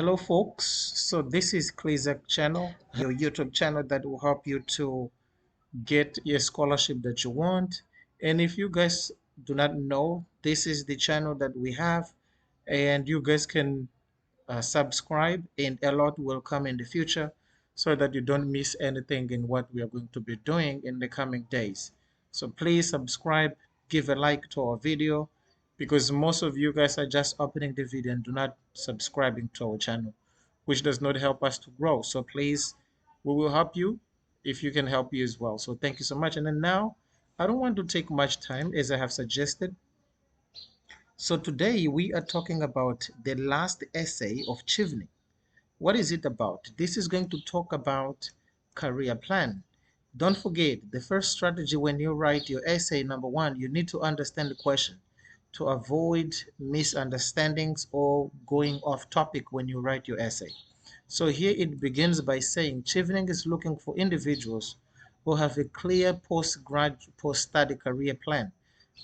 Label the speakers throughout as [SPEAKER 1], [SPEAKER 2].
[SPEAKER 1] Hello folks, so this is Klizak channel, your YouTube channel that will help you to get your scholarship that you want. And if you guys do not know, this is the channel that we have, and you guys can subscribe, and a lot will come in the future so that you don't miss anything in what we are going to be doing in the coming days. So please subscribe, give a like to our video, because most of you guys are just opening the video and do not subscribing to our channel, which does not help us to grow. So please, we will help you if you can help you as well. So thank you so much. And then now, I don't want to take much time as I have suggested. So today we are talking about the last essay of Chevening. What is it about? This is going to talk about career plan. Don't forget, the first strategy when you write your essay, number one, you need to understand the question to avoid misunderstandings or going off topic when you write your essay. So here it begins by saying Chevening is looking for individuals who have a clear post-study career plan.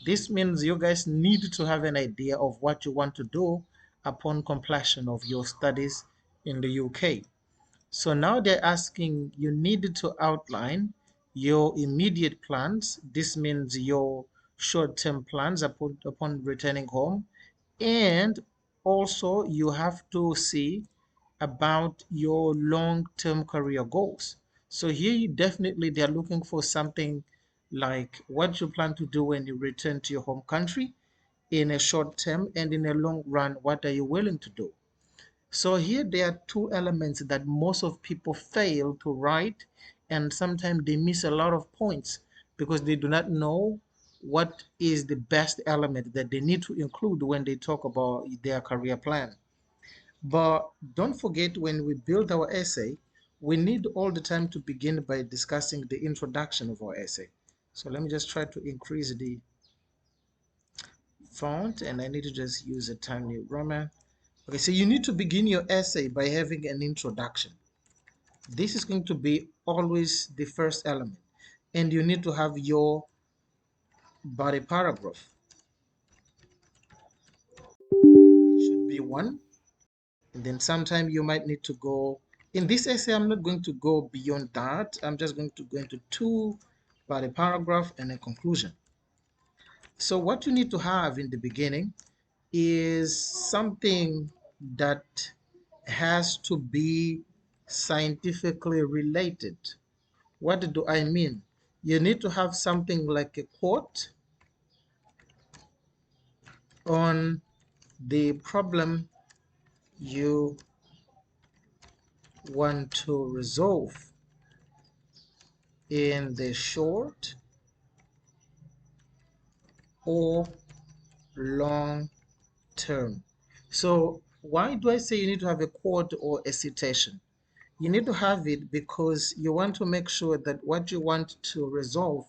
[SPEAKER 1] This means you guys need to have an idea of what you want to do upon completion of your studies in the UK. So now they're asking you need to outline your immediate plans. This means your short-term plans upon returning home. And also you have to see about your long-term career goals. So here you definitely they're looking for something like what you plan to do when you return to your home country in a short term, and in a long run, what are you willing to do? So here there are two elements that most of people fail to write, and sometimes they miss a lot of points because they do not know what is the best element that they need to include when they talk about their career plan. But don't forget, when we build our essay, we need all the time to begin by discussing the introduction of our essay. So let me just try to increase the font, and I need to just use a tiny Roman. Okay, so you need to begin your essay by having an introduction. This is going to be always the first element. And you need to have your body paragraph. It should be one. And then sometime you might need to go. In this essay, I'm not going to go beyond that. I'm just going to go into two body paragraph and a conclusion. So what you need to have in the beginning is something that has to be scientifically related. What do I mean? You need to have something like a quote on the problem you want to resolve in the short or long term. So why do I say you need to have a quote or a citation? You need to have it because you want to make sure that what you want to resolve,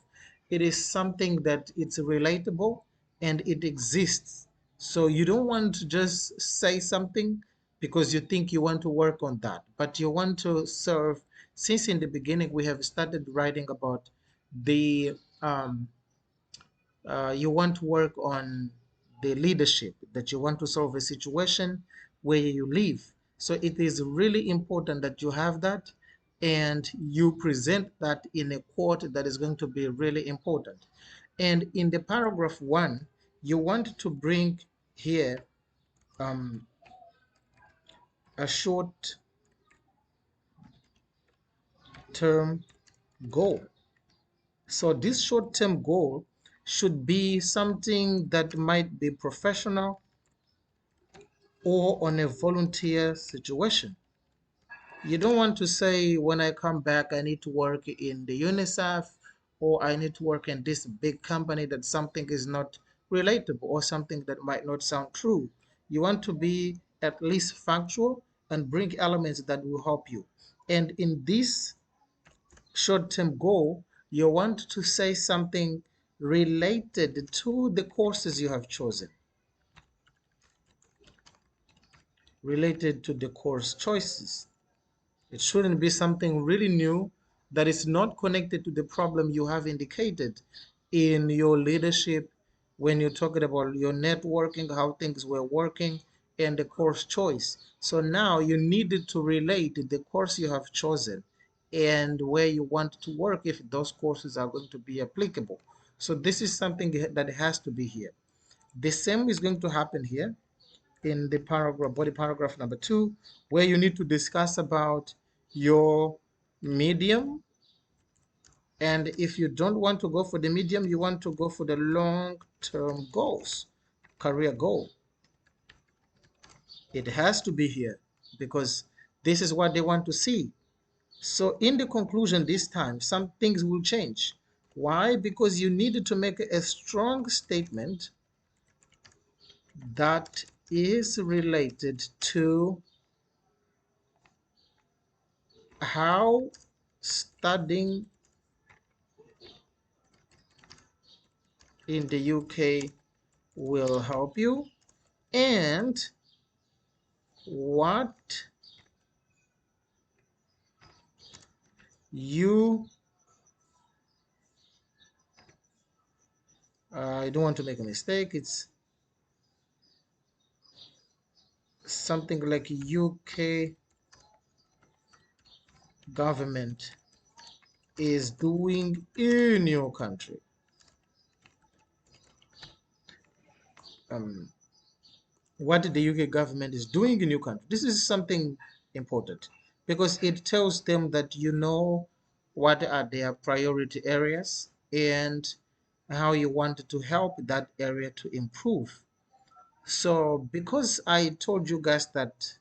[SPEAKER 1] it is something that it's relatable and it exists. So you don't want to just say something because you think you want to work on that, but you want to serve. Since in the beginning we have started writing about the you want to work on the leadership, that you want to solve a situation where you live. So it is really important that you have that and you present that in a quote that is going to be really important. And in the paragraph one, you want to bring here um, a short term goal. So this short term goal should be something that might be professional or on a volunteer situation. You don't want to say, when I come back, I need to work in the UNICEF or I need to work in this big company, that something is not relatable or something that might not sound true. You want to be at least factual and bring elements that will help you. And in this short-term goal, you want to say something related to the courses you have chosen, related to the course choices. It shouldn't be something really new that is not connected to the problem you have indicated in your leadership when you're talking about your networking, how things were working, and the course choice. So now you needed to relate the course you have chosen and where you want to work if those courses are going to be applicable. So this is something that has to be here. The same is going to happen here in the paragraph, body paragraph number 2, where you need to discuss about your medium. And if you don't want to go for the medium, you want to go for the long-term goals, career goal. It has to be here because this is what they want to see. So in the conclusion this time, some things will change. Why? Because you needed to make a strong statement that is related to how studying in the UK will help you and what you I don't want to make a mistake. It's something like UK government is doing in your country. Um, what the UK government is doing in your country. This is something important because it tells them that you know what are their priority areas and how you want to help that area to improve. So because I told you guys that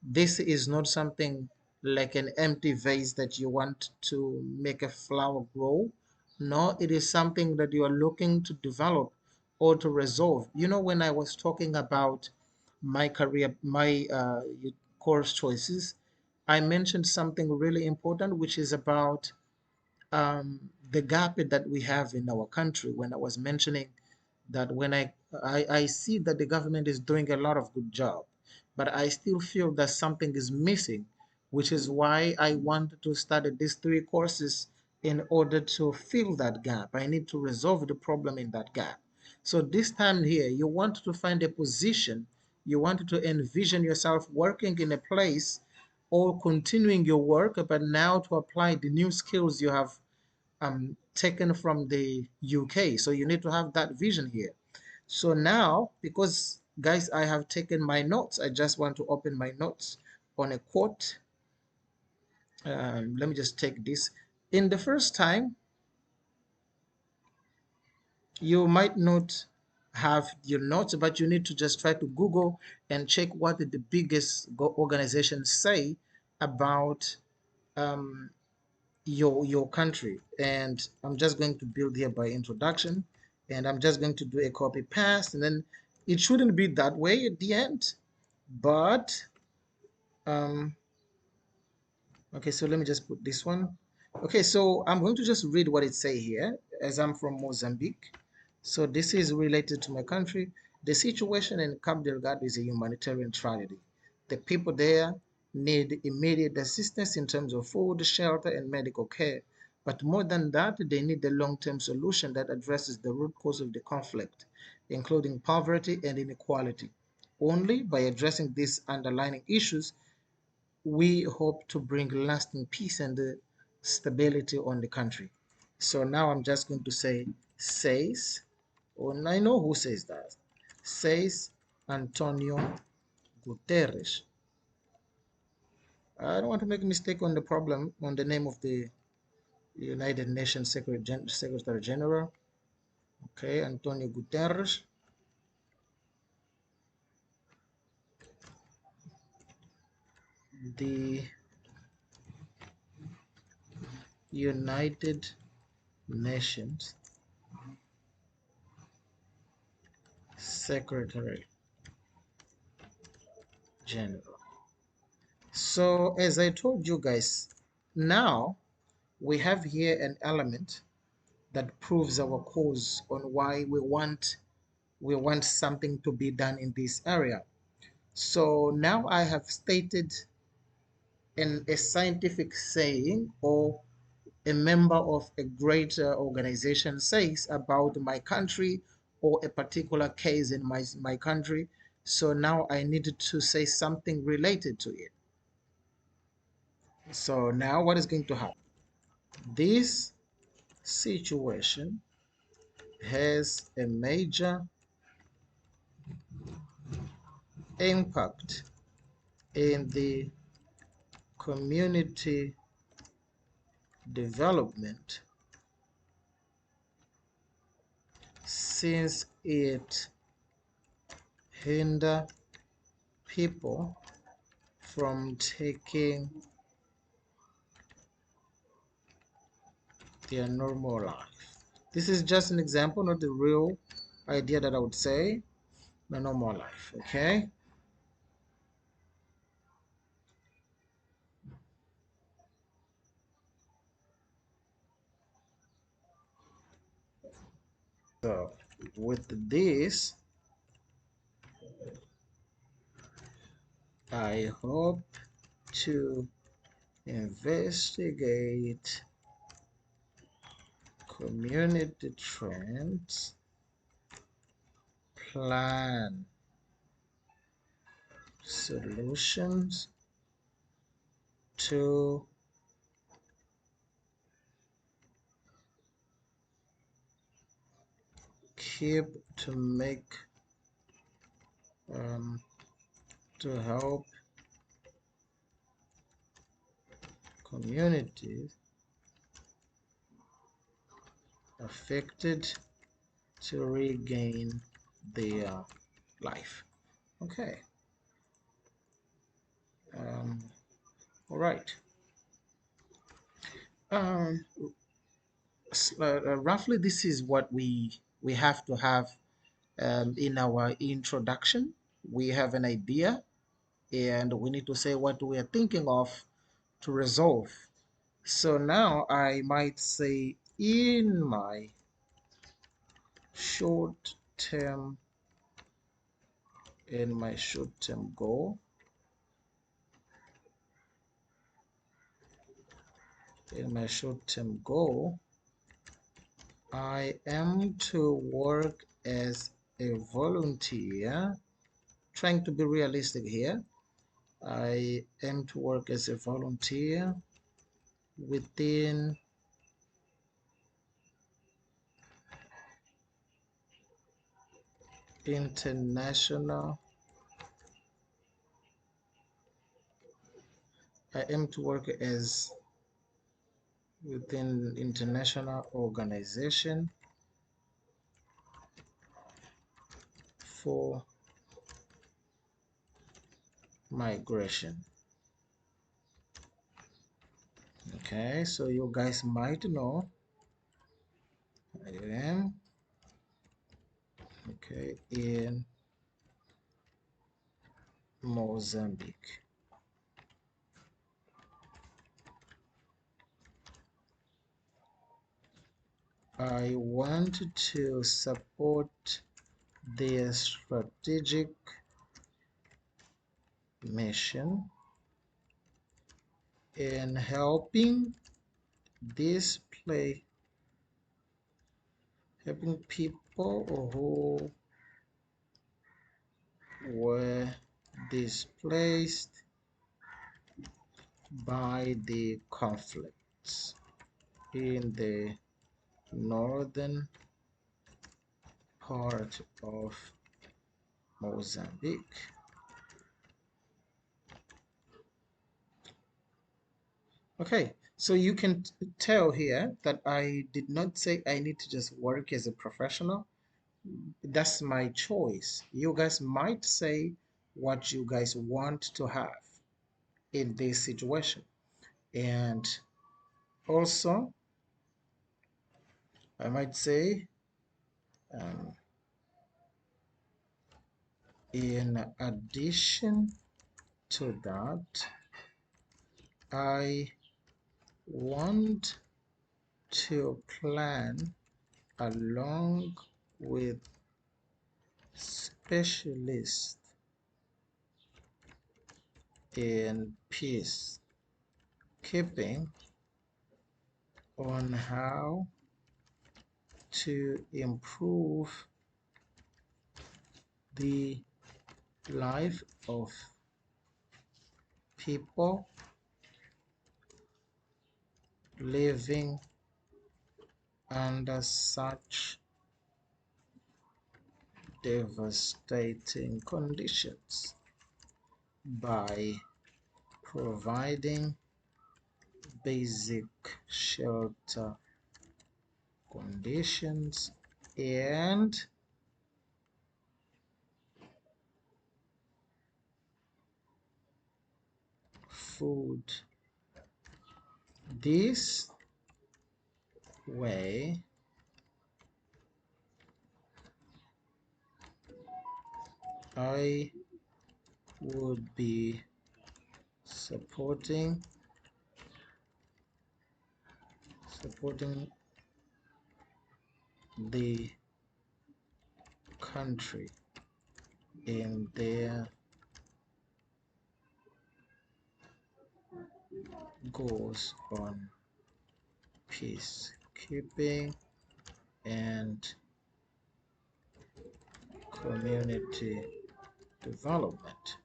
[SPEAKER 1] this is not something like an empty vase that you want to make a flower grow. No, it is something that you are looking to develop or to resolve. You know, when I was talking about my career, my course choices, I mentioned something really important, which is about the gap that we have in our country. When I was mentioning that when I see that the government is doing a lot of good job, but I still feel that something is missing, which is why I wanted to study these 3 courses in order to fill that gap. I need to resolve the problem in that gap. So this time here, you want to find a position, you want to envision yourself working in a place or continuing your work, but now to apply the new skills you have taken from the UK. So you need to have that vision here. So now, because guys, I have taken my notes, I just want to open my notes on a quote. Let me just take this. In the first time, you might not have your notes, but you need to just try to Google and check what the biggest organizations say about um, your country. And I'm just going to build here by introduction, and I'm just going to do a copy paste, and then it shouldn't be that way at the end, but um, okay, so let me just put this one. Okay, so I'm going to just read what it say here, as I'm from Mozambique. So this is related to my country. The situation in Cabo Delgado is a humanitarian tragedy. The people there need immediate assistance in terms of food, shelter, and medical care. But more than that, they need a long-term solution that addresses the root cause of the conflict, including poverty and inequality. Only by addressing these underlying issues we hope to bring lasting peace and stability on the country. So now I'm just going to say says, and I know who says that, says Antonio Guterres. I don't want to make a mistake on the problem on the name of the United Nations Secretary General. Okay, Antonio Guterres. The United Nations Secretary General. So as I told you guys, now we have here an element that proves our cause on why we want something to be done in this area. So now I have stated in a scientific saying or a member of a greater organization says about my country or a particular case in my country. So now I needed to say something related to it. So now what is going to happen? This situation has a major impact in the community development since it hinder people from taking their normal life. This is just an example, not the real idea that I would say, the normal life, okay? So with this, I hope to investigate community trends, plan solutions to keep to make um, to help communities affected to regain their life. Okay. Um, all right. Um, roughly, this is what we have to have in our introduction. We have an idea, and we need to say what we are thinking of to resolve. So now I might say in my short term goal, I am to work as a volunteer, trying to be realistic here. I am to work as a volunteer within international I am to work as within international organization for migration. Okay, so you guys might know I am okay in Mozambique. I want to support their strategic mission in helping display helping people who were displaced by the conflicts in the northern part of Mozambique. Okay, so you can tell here that I did not say I need to just work as a professional. That's my choice. You guys might say what you guys want to have in this situation. And also, I might say, um, in addition to that, I want to plan along with specialists in peacekeeping on how to improve the life of people living under such devastating conditions by providing basic shelter conditions and food. This way, I would be supporting the country in their goals on peacekeeping and community development.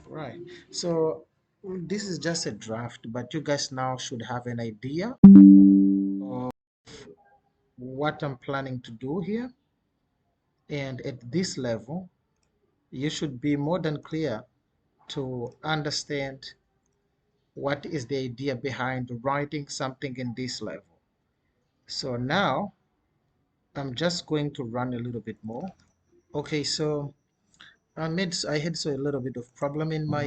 [SPEAKER 1] Right. So this is just a draft, but you guys now should have an idea of what I'm planning to do here. And at this level, you should be more than clear to understand what is the idea behind writing something in this level. So now I'm just going to run a little bit more. Okay, so I had so a little bit of problem in my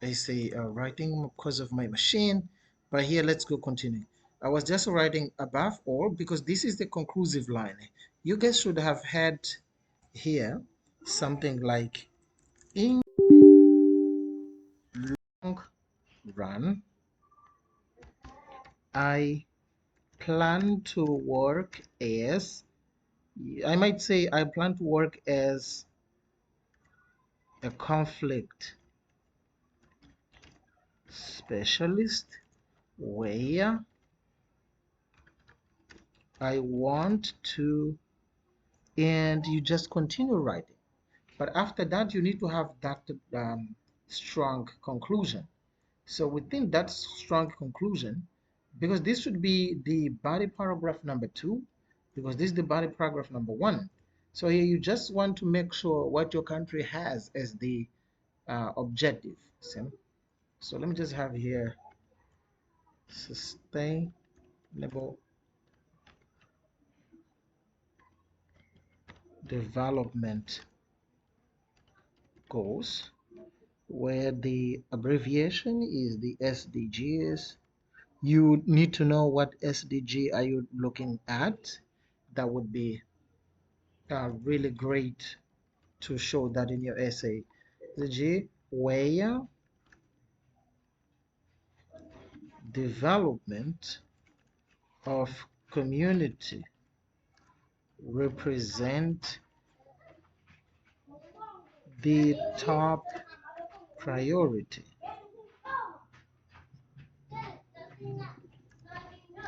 [SPEAKER 1] I say writing because of my machine, but here let's go continue. I was just writing above all because this is the conclusive line. You guys should have had here something like in long run, I plan to work as, I might say I plan to work as a conflict specialist where I want to, and you just continue writing. But after that, you need to have that strong conclusion. So within that strong conclusion, because this should be the body paragraph number 2, because this is the body paragraph number 1. So here you just want to make sure what your country has as the objective. See? So let me just have here sustainable development goals, where the abbreviation is the SDGs. You need to know what SDG are you looking at. That would be really great to show that in your essay. SDG, where development of community represent the top priority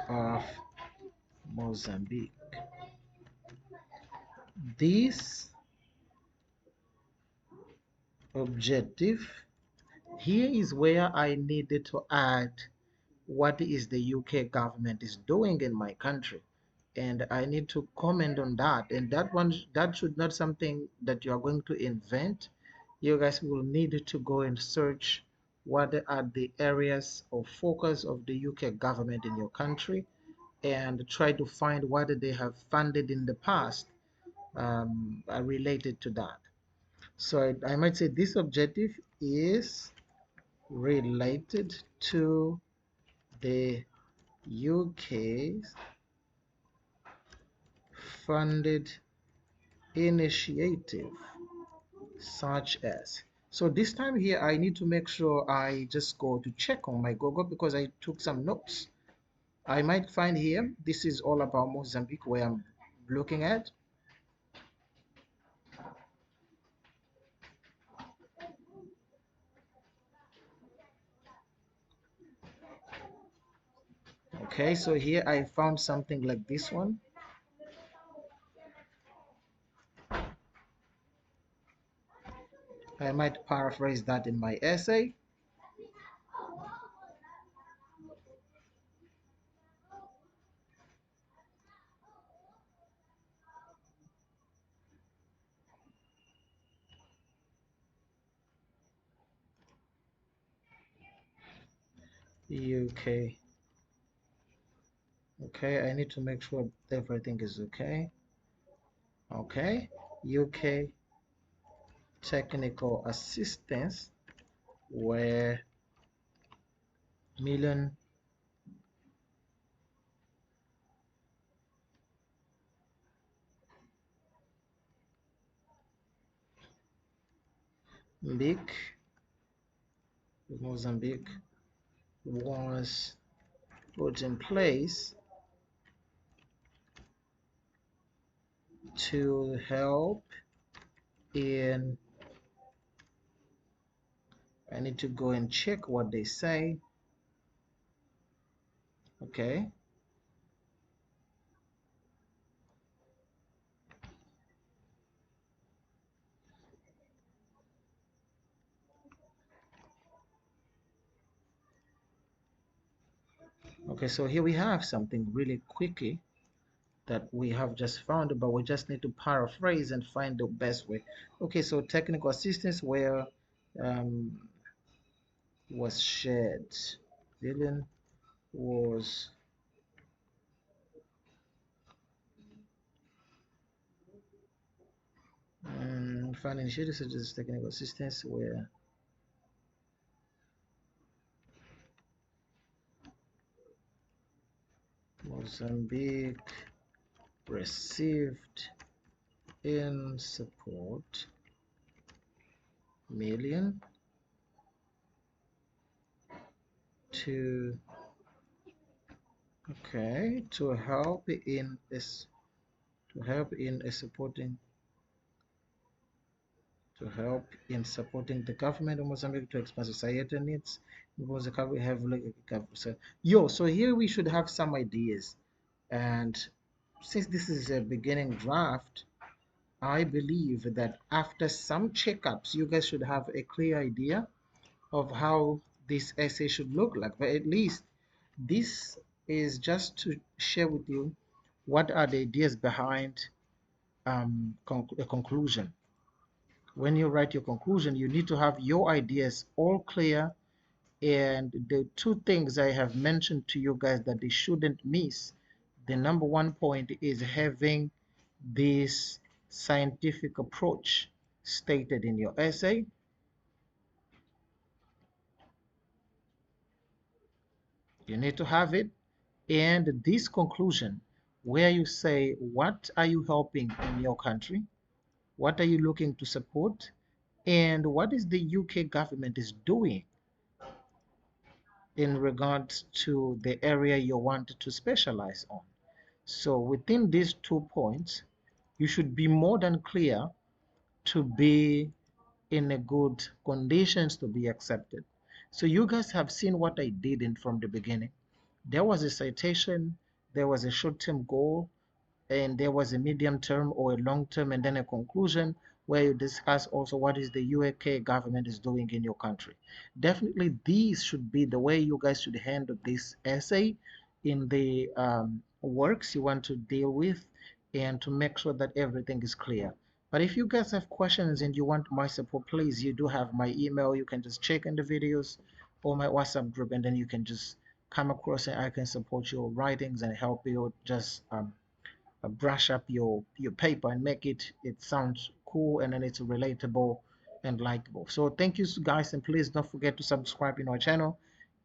[SPEAKER 1] of Mozambique. This objective, here is where I needed to add what is the UK government is doing in my country, and I need to comment on that. And that should not something that you are going to invent. You guys will need to go and search what are the areas of focus of the UK government in your country and try to find what they have funded in the past related to that. So I might say this objective is related to the UK's funded initiative such as. So this time here, I need to make sure I just go to check on my Google because I took some notes. I might find here, this is all about Mozambique where I'm looking at. Okay, so here I found something like this one. I might paraphrase that in my essay. UK. Okay, I need to make sure everything is okay. Okay, UK technical assistance where million Mozambique was put in place to help in, I need to go and check what they say. Okay, okay, so here we have something really quickly that we have just found, but we just need to paraphrase and find the best way. Okay, so technical assistance where um, was shared. Villain was find initiatives such as technical assistance where Mozambique received in support million to, okay, to help in this, to help in a supporting, to help in supporting the government of Mozambique to expand societal needs because the country have like so so here we should have some ideas. And since this is a beginning draft, I believe that after some checkups you guys should have a clear idea of how this essay should look like. But at least this is just to share with you what are the ideas behind a conclusion. When you write your conclusion, you need to have your ideas all clear. And the two things I have mentioned to you guys that they shouldn't miss, the number one point is having this scientific approach stated in your essay. You need to have it. And this conclusion, where you say, what are you helping in your country? What are you looking to support? And what is the UK government is doing in regards to the area you want to specialize on? So within these 2 points, you should be more than clear to be in a good conditions to be accepted. So you guys have seen what I did in from the beginning. There was a citation, there was a short-term goal, and there was a medium term or a long term, and then a conclusion where you discuss also what is the UK government is doing in your country. Definitely these should be the way you guys should handle this essay in the works you want to deal with, and to make sure that everything is clear. But if you guys have questions and you want my support, please, you do have my email. You can just check in the videos or my WhatsApp group, and then you can just come across and I can support your writings and help you just brush up your paper and make it sounds cool, and then it's relatable and likable. So thank you guys, and please don't forget to subscribe in our channel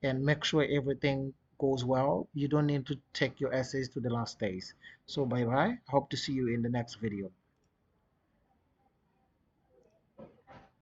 [SPEAKER 1] and make sure everything goes well. You don't need to take your essays to the last days. So bye bye, hope to see you in the next video.